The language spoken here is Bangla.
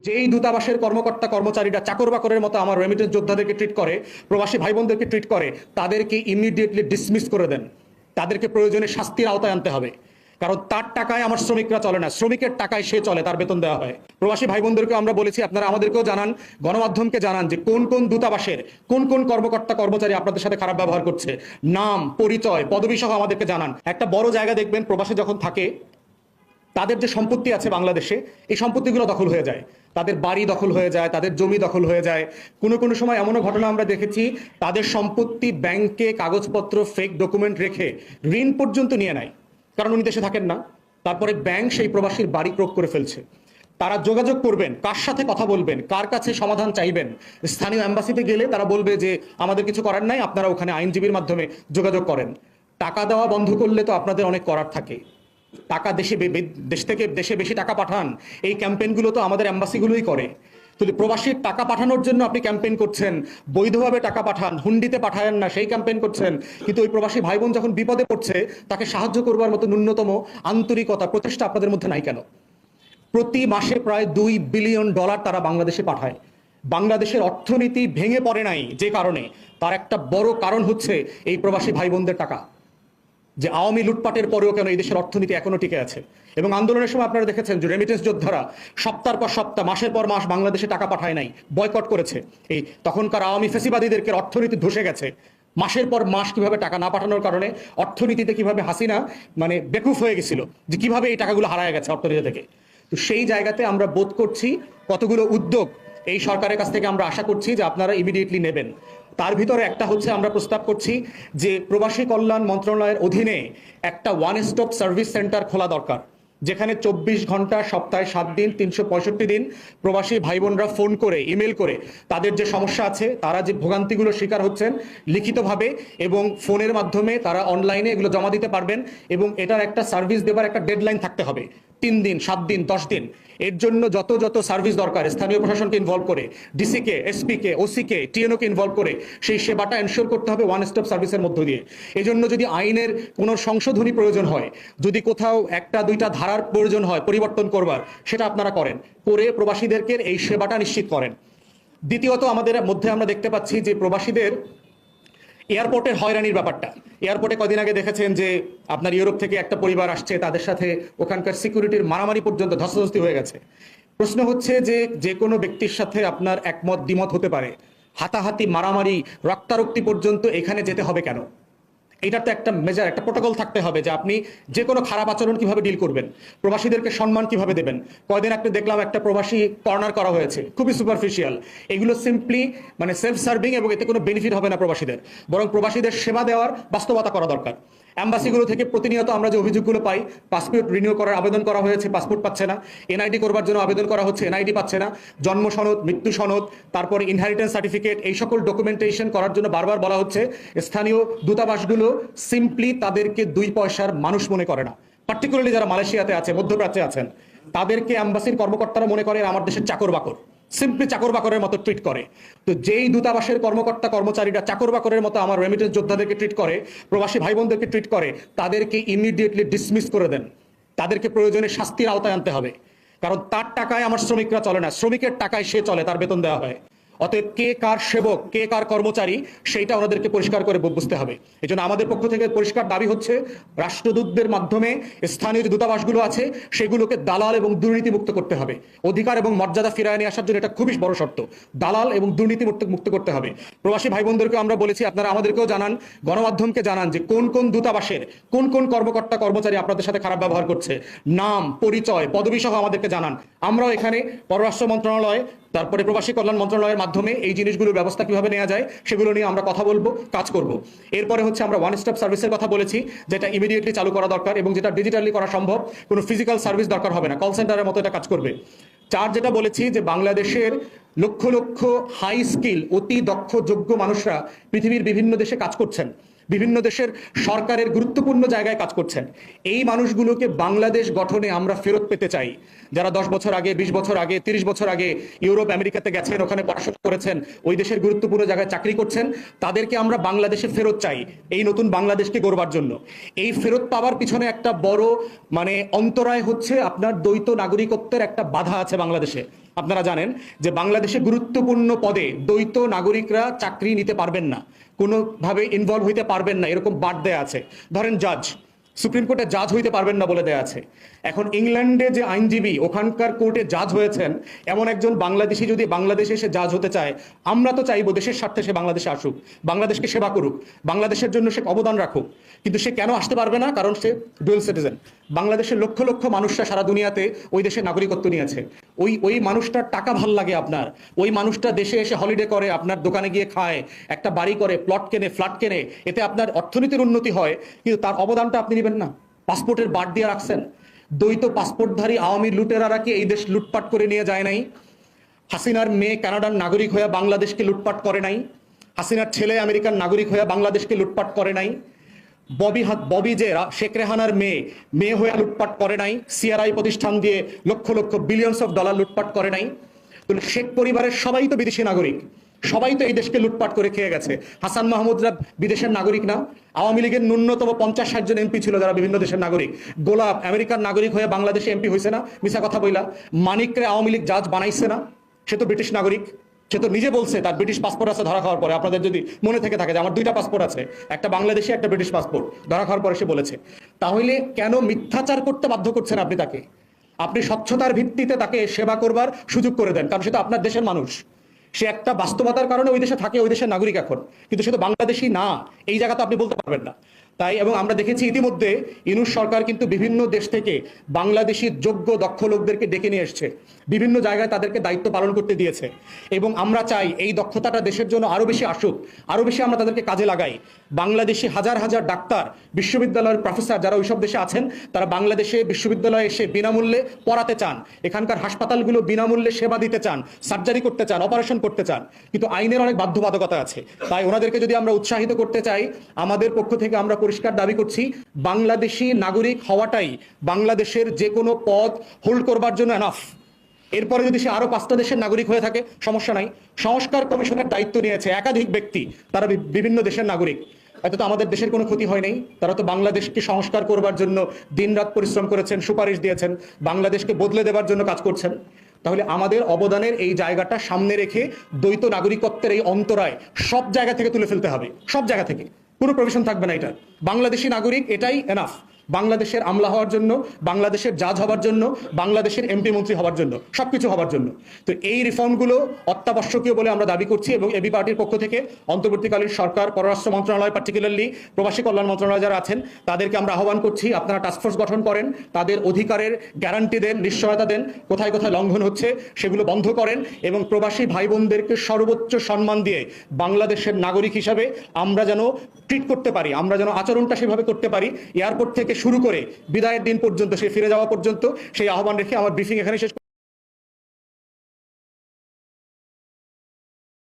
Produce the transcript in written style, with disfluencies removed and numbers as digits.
যেই দূতাবাসের কর্মকর্তা কর্মচারীরা চাকর বাকরের মতো আমার রেমিটেন্স যোদ্ধাদেরকে ট্রিট করে, প্রবাসী ভাই বোনদেরকে ট্রিট করে, তাদেরকে ইমিডিয়েটলি ডিসমিস করে দেন। তাদেরকে প্রয়োজনে শাস্তির আওতায় আনতে হবে। কারণ তার টাকায় আমার শ্রমিকরা চলে না, শ্রমিকের টাকায় সে চলে, তার বেতন দেওয়া হয়। প্রবাসী ভাই বোনদেরকে আমরা বলেছি, আপনারা আমাদেরকেও জানান, গণমাধ্যমকে জানান যে কোন কোন দূতাবাসের কোন কোন কর্মকর্তা কর্মচারী আপনাদের সাথে খারাপ ব্যবহার করছে, নাম, পরিচয়, পদবি সহ আমাদেরকে জানান। একটা বড় জায়গা দেখবেন প্রবাসী যখন থাকে, তাদের যে সম্পত্তি আছে বাংলাদেশে, এই সম্পত্তিগুলো দখল হয়ে যায়, তাদের বাড়ি দখল হয়ে যায়, তাদের জমি দখল হয়ে যায়। কোনো কোনো সময় এমনও ঘটনা আমরা দেখেছি, তাদের সম্পত্তি ব্যাংকে কাগজপত্র ফেক ডকুমেন্ট রেখে ঋণ পর্যন্ত নিয়ে নেয়, কারণ উনি দেশে থাকেন না। তারপরে ব্যাংক সেই প্রবাসীর বাড়ি ক্রোক করে ফেলছে। তারা যোগাযোগ করবেন, কার সাথে কথা বলবেন, কার কাছে সমাধান চাইবেন। স্থানীয় অ্যাম্বাসিতে গেলে তারা বলবে যে আমাদের কিছু করার নাই, আপনারা ওখানে আইনজীবীর মাধ্যমে যোগাযোগ করেন। টাকা দেওয়া বন্ধ করলে তো আপনাদের অনেক করার থাকে। টাকা দেশ থেকে দেশে বেশি টাকা পাঠান, এই ক্যাম্পেইনগুলো তো আমাদের অ্যাম্বাসিগুলোই করে। তো প্রবাসীর টাকা পাঠানোর জন্য আপনি ক্যাম্পেইন করছেন, বৈধভাবে টাকা পাঠান, হুন্ডিতে পাঠায়েন না, সেই ক্যাম্পেইন করছেন। কিন্তু ওই প্রবাসী ভাই বোন যখন বিপদে পড়ছে, তাকে সাহায্য করবার মতো ন্যূনতম আন্তরিকতা, প্রচেষ্টা আপনাদের মধ্যে নাই কেন? প্রতি মাসে প্রায় $2 বিলিয়ন তারা বাংলাদেশে পাঠায়। বাংলাদেশের অর্থনীতি ভেঙে পড়ে নাই যে কারণে, তার একটা বড় কারণ হচ্ছে এই প্রবাসী ভাই বোনদের টাকা। যে আওয়ামী লুটপাটের পরেও কেন এই দেশের অর্থনীতি এখনো টিকে আছে। এবং আন্দোলনের সময় আপনারা দেখেছেন যে রেমিটেন্স যোদ্ধারা সপ্তাহের পর সপ্তাহ, মাসের পর মাস বাংলাদেশে টাকা পাঠায় নাই, বয়কট করেছে। এই তখনকার আওয়ামী ফেসিবাদীদেরকে অর্থনীতি ধসে গেছে মাসের পর মাস কিভাবে টাকা না পাঠানোর কারণে। অর্থনীতিতে কিভাবে হাসিনা বেকুফ হয়ে গেছিল, যে কিভাবে এই টাকাগুলো হারায় গেছে অর্থনীতি থেকে। তো সেই জায়গাতে আমরা বোধ করছি কতগুলো উদ্যোগ এই সরকারের কাছ থেকে আমরা আশা করছি যে আপনারা ইমিডিয়েটলি নেবেন। তার ভিতরে একটা হচ্ছে, আমরা প্রস্তাব করছি যে প্রবাসী কল্যাণ মন্ত্রণালয়ের অধীনে একটা ওয়ান স্টপ সার্ভিস সেন্টার খোলা দরকার, যেখানে 24 ঘন্টা সপ্তাহে 7 দিন 365 দিন প্রবাসী ভাই বোনরা ফোন করে, ইমেল করে তাদের যে সমস্যা আছে, তারা যে ভোগান্তিগুলো শিকার হচ্ছেন, লিখিতভাবে এবং ফোনের মাধ্যমে তারা অনলাইনে এগুলো জমা দিতে পারবেন। এবং এটার একটা সার্ভিস দেবার একটা ডেডলাইন থাকতে হবে, 3 দিন, 7 দিন, 10 দিন। এর জন্য যত যত সার্ভিস দরকার, স্থানীয় প্রশাসনকে ইনভলভ করে, ডিসিকে, এসপিকে, ওসিকে, টিএনওকে ইনভলভ করে সেই সেবাটা এনশিওর করতে হবে ওয়ান স্টপ সার্ভিসের মধ্য দিয়ে। এই জন্য যদি আইনের কোনো সংশোধনী প্রয়োজন হয়, যদি কোথাও একটা দুইটা ধারার প্রয়োজন হয় পরিবর্তন করবার, সেটা আপনারা করেন, করে প্রবাসীদেরকে এই সেবাটা নিশ্চিত করেন। দ্বিতীয়ত, আমাদের মধ্যে আমরা দেখতে পাচ্ছি যে প্রবাসীদের এয়ারপোর্টের হয়রানির ব্যাপারটা। এয়ারপোর্টে কদিন আগে দেখেছেন যে আপনার ইউরোপ থেকে একটা পরিবার আসছে, তাদের সাথে ওখানকার সিকিউরিটির মারামারি পর্যন্ত, ধস্তাধস্তি হয়ে গেছে। প্রশ্ন হচ্ছে যে যে কোনো ব্যক্তির সাথে আপনার একমত দ্বিমত হতে পারে, হাতাহাতি, মারামারি, রক্তারক্তি পর্যন্ত এখানে যেতে হবে কেন? এটার তো একটা মেজার, একটা প্রোটোকল থাকতে হবে যে আপনি যে কোনো খারাপ আচরণ কিভাবে ডিল করবেন, প্রবাসীদেরকে সম্মান কিভাবে দেবেন। কয়দিন একটা দেখলাম একটা প্রবাসী কর্নার করা হয়েছে, খুবই সুপারফিশিয়াল। এগুলো সিম্পলি সেলফ সার্ভিং, এবং এতে কোনো বেনিফিট হবে না প্রবাসীদের, বরং প্রবাসীদের সেবা দেওয়ার বাস্তবতা করা দরকার। অ্যাম্বাসিগুলো থেকে প্রতিনিয়ত আমরা যে অভিযোগগুলো পাই, পাসপোর্ট রিনিউ করার আবেদন করা হয়েছে, পাসপোর্ট পাচ্ছে না, এনআইডি করবার জন্য আবেদন করা হচ্ছে, এনআইডি পাচ্ছে না, জন্ম সনদ, মৃত্যু সনদ, তারপরে ইনহেরিটেন্স সার্টিফিকেট, এই সকল ডকুমেন্টেশন করার জন্য বারবার বলা হচ্ছে। স্থানীয় দূতাবাসগুলো সিম্পলি তাদেরকে 2 পয়সার মানুষ মনে করে না। পার্টিকুলারলি যারা মালয়েশিয়াতে আছে, মধ্যপ্রাচ্যে আছেন, তাদেরকে অ্যাম্বাসির কর্মকর্তারা মনে করে আমার দেশের চাকর বাকর, সিম্পলি চাকর বাকরের মতো ট্রিট করে। তো যেই দূতাবাসের কর্মকর্তা কর্মচারীরা চাকর বাকরের মতো আমার রেমিটেন্স যোদ্ধাদেরকে ট্রিট করে, প্রবাসী ভাই বোনদেরকে ট্রিট করে, তাদেরকে ইমিডিয়েটলি ডিসমিস করে দেন। তাদেরকে প্রয়োজনে শাস্তির আওতায় আনতে হবে। কারণ তার টাকায় আমার শ্রমিকরা চলে না, শ্রমিকের টাকায় সে চলে, তার বেতন দেওয়া হয়। অতএব কে কার সেবক, কে কার কর্মচারী, সেইটা ওনাদেরকে পরিষ্কার করে বুঝতে হবে। এই জন্য আমাদের পক্ষ থেকে পরিষ্কার দাবি হচ্ছে, রাষ্ট্রদূতদের মাধ্যমে স্থানীয় যে দূতাবাসগুলো আছে সেগুলোকে দালাল এবং দুর্নীতিমুক্ত করতে হবে। অধিকার এবং মর্যাদা ফিরিয়ে নিয়ে আসার জন্য এটা খুবই বড় শর্ত, দালাল এবং দুর্নীতি মুক্ত করতে হবে। প্রবাসী ভাই বোনদেরকে আমরা বলেছি, আপনারা আমাদেরকেও জানান, গণমাধ্যমকে জানান যে কোন কোন দূতাবাসের কোন কোন কর্মকর্তা কর্মচারী আপনাদের সাথে খারাপ ব্যবহার করছে, নাম, পরিচয়, পদবি সহ আমাদেরকে জানান। আমরাও এখানে পররাষ্ট্র মন্ত্রণালয়, তারপরে প্রবাসী কল্যাণ মন্ত্রণালয়ের মাধ্যমে এই জিনিসগুলোর ব্যবস্থা কিভাবে নেওয়া যায় সেগুলো নিয়ে আমরা কথা বলবো, কাজ করব। এরপরে হচ্ছে আমরা ওয়ান স্টপ সার্ভিসের কথা বলেছি, যেটা ইমিডিয়েটলি চালু করা দরকার এবং যেটা ডিজিটালি করা সম্ভব, কোনো ফিজিক্যাল সার্ভিস দরকার হবে না, কল সেন্টারের মতো এটা কাজ করবে। 4, যেটা বলেছি যে বাংলাদেশের লক্ষ লক্ষ হাই স্কিল, অতি দক্ষ, যোগ্য মানুষরা পৃথিবীর বিভিন্ন দেশে কাজ করছেন, বিভিন্ন দেশের সরকারের গুরুত্বপূর্ণ জায়গায় কাজ করছেন। এই মানুষগুলোকে বাংলাদেশ গঠনে আমরা ফেরত পেতে চাই। যারা 10 বছর আগে, 20 বছর আগে, 30 বছর আগে ইউরোপ আমেরিকাতে গেছেন, ওখানে পড়াশোনা করেছেন, ওই দেশের গুরুত্বপূর্ণ জায়গায় চাকরি করছেন, তাদেরকে আমরা বাংলাদেশে ফেরত চাই এই নতুন বাংলাদেশকে গড়বার জন্য। এই ফেরত পাওয়ার পিছনে একটা বড় অন্তরায় হচ্ছে আপনার দ্বৈত নাগরিকত্বের একটা বাধা আছে বাংলাদেশে। আপনারা জানেন যে বাংলাদেশে গুরুত্বপূর্ণ পদে দ্বৈত নাগরিকরা চাকরি নিতে পারবেন না, কোনোভাবে ইনভলভ হইতে পারবেন না, এরকম বাদ দেয়া আছে। ধরেন জাজ, সুপ্রিম কোর্টে জাজ হইতে পারবেন না বলে দেয়া আছে। এখন ইংল্যান্ডে যে আইনজীবী ওখানকার কোর্টে জাজ হয়েছেন, এমন একজন বাংলাদেশি যদি বাংলাদেশে এসে জাজ হতে চায়, আমরা তো চাইবো দেশের স্বার্থে সে বাংলাদেশে আসুক, বাংলাদেশকে সেবা করুক, বাংলাদেশের জন্য সে অবদান রাখুক। কিন্তু সে কেন আসতে পারবে না? কারণ সে ডুয়েল সিটিজেন। বাংলাদেশের লক্ষ লক্ষ মানুষরা সারা দুনিয়াতে ওই দেশের নাগরিকত্ব নিয়েছে। ওই মানুষটার টাকা ভাল লাগে আপনার, ওই মানুষটা দেশে এসে হলিডে করে, আপনার দোকানে গিয়ে খায়, একটা বাড়ি করে, প্লট কেনে, ফ্ল্যাট কেনে, এতে আপনার অর্থনীতির উন্নতি হয়, কিন্তু তার অবদানটা আপনি নেবেন না। পাসপোর্টের বাদ দিয়ে রাখছেন। দ্বৈত পাসপোর্টধারী আওয়ামী লুটেরারা কি এই দেশ লুটপাট করে নিয়ে যায় নাই? হাসিনার মেয়ে কানাডার নাগরিক হয়ে বাংলাদেশকে লুটপাট করে নাই? হাসিনার ছেলে আমেরিকার নাগরিক হয়ে বাংলাদেশকে লুটপাট করে নাই? ববি যে শেখ রেহানার মেয়ে হয়ে লুটপাট করে নাই? সিআরআই প্রতিষ্ঠান দিয়ে lakh lakh billions of dollar লুটপাট করে নাই? তো শেখ পরিবারের সবাই তো বিদেশি নাগরিক, সবাই তো এই দেশকে লুটপাট করে খেয়ে গেছে। হাসান মাহমুদরা বিদেশের নাগরিক না? আওয়ামী লীগের ন্যূনতম 50-60 জন এমপি ছিল যারা বিভিন্ন দেশের নাগরিক। গোলাপ আমেরিকার নাগরিক হয়ে বাংলাদেশে এমপি হয়েছে না? মিছা কথা বইলা। মানিকরে আওয়ামী লীগ জাজ বানাইছে না? সে তো ব্রিটিশ নাগরিক। সে তো নিজে বলছে তার ব্রিটিশ পাসপোর্ট আছে ধরা খাওয়ার পরে। আপনাদের যদি মনে থেকে থাকে যে আমার 2টা পাসপোর্ট আছে, একটা বাংলাদেশি, একটা ব্রিটিশ পাসপোর্ট, ধরা খাওয়ার পরে সে বলেছে। তাহলে কেন মিথ্যাচার করতে বাধ্য করছেন আপনি তাকে? আপনি স্বচ্ছতার ভিত্তিতে তাকে সেবা করবার সুযোগ করে দেন, কারণ সে তো আপনার দেশের মানুষ। সে একটা বাস্তবতার কারণে ওই দেশে থাকে, ওই দেশের নাগরিক এখন, কিন্তু সে তো বাংলাদেশি না, এই জায়গা তো আপনি বলতে পারবেন না। তাই এবং আমরা দেখেছি ইতিমধ্যে ইউনূস সরকার কিন্তু বিভিন্ন দেশ থেকে বাংলাদেশি যোগ্য দক্ষ লোকদেরকে ডেকে নিয়ে এসছে, বিভিন্ন জায়গায় তাদেরকে দায়িত্ব পালন করতে দিয়েছে। এবং আমরা চাই এই দক্ষতাটা দেশের জন্য আরো বেশি আসুক, আরো বেশি আমরা তাদেরকে কাজে লাগাই। বাংলাদেশি হাজার হাজার ডাক্তার, বিশ্ববিদ্যালয়ের প্রফেসর যারা ওইসব দেশে আছেন, তারা বাংলাদেশে বিশ্ববিদ্যালয়ে এসে বিনামূল্যে পড়াতে চান, এখানকার হাসপাতালগুলো বিনামূল্যে সেবা দিতে চান, সার্জারি করতে চান, অপারেশন করতে চান, কিন্তু আইনের অনেক বাধ্যবাধকতা আছে। তাই ওনাদেরকে যদি আমরা উৎসাহিত করতে চাই, আমাদের পক্ষ থেকে আমরা পরিষ্কার দাবি করছি, বাংলাদেশি নাগরিক হওয়াটাই বাংলাদেশের যে কোনো পদ হোল্ড করবার জন্য এনাফ। এরপরে যদি সে আরো 5টা দেশের নাগরিক হয়ে থাকে সমস্যা নাই। সংস্কার কমিশনের দায়িত্ব নিয়েছে একাধিক ব্যক্তি, তারা বিভিন্ন দেশের নাগরিক। এত তো আমাদের দেশের কোনো ক্ষতি হয় নাই। তারা তো বাংলাদেশকে সংস্কার করবার জন্য দিনরাত পরিশ্রম করেছেন, সুপারিশ দিয়েছেন, বাংলাদেশকে বদলে দেবার জন্য কাজ করছেন। তাহলে আমাদের অবদানের এই জায়গাটা সামনে রেখে দ্বৈত নাগরিকত্বের এই অন্তরায় সব জায়গা থেকে তুলে ফেলতে হবে, সব জায়গা থেকে, কোনো প্রভিশন থাকবে না। এটা বাংলাদেশি নাগরিক, এটাই এনাফ বাংলাদেশের আমলা হওয়ার জন্য, বাংলাদেশের জাজ হওয়ার জন্য, বাংলাদেশের এমপি মন্ত্রী হওয়ার জন্য, সবকিছু হওয়ার জন্য। তো এই রিফর্মগুলো অত্যাবশ্যকীয় বলে আমরা দাবি করছি। এবং এবি পার্টির পক্ষ থেকে অন্তর্বর্তীকালীন সরকার, পররাষ্ট্র মন্ত্রণালয়, পার্টিকুলারলি প্রবাসী কল্যাণ মন্ত্রণালয় যারা আছেন, তাদেরকে আমরা আহ্বান করছি, আপনারা টাস্কফোর্স গঠন করেন, তাদের অধিকারের গ্যারান্টি দেন, নিশ্চয়তা দেন, কোথায় কোথায় লঙ্ঘন হচ্ছে সেগুলো বন্ধ করেন, এবং প্রবাসী ভাই বোনদেরকে সর্বোচ্চ সম্মান দিয়ে বাংলাদেশের নাগরিক হিসাবে আমরা যেন ট্রিট করতে পারি, আমরা যেন আচরণটা সেভাবে করতে পারি। এয়ারপোর্ট থেকে শুরু করে বিদায়ের দিন পর্যন্ত, সে ফিরে যাওয়া পর্যন্ত, সেই আহ্বান রেখে আমার ব্রিফিং এখানে শেষ।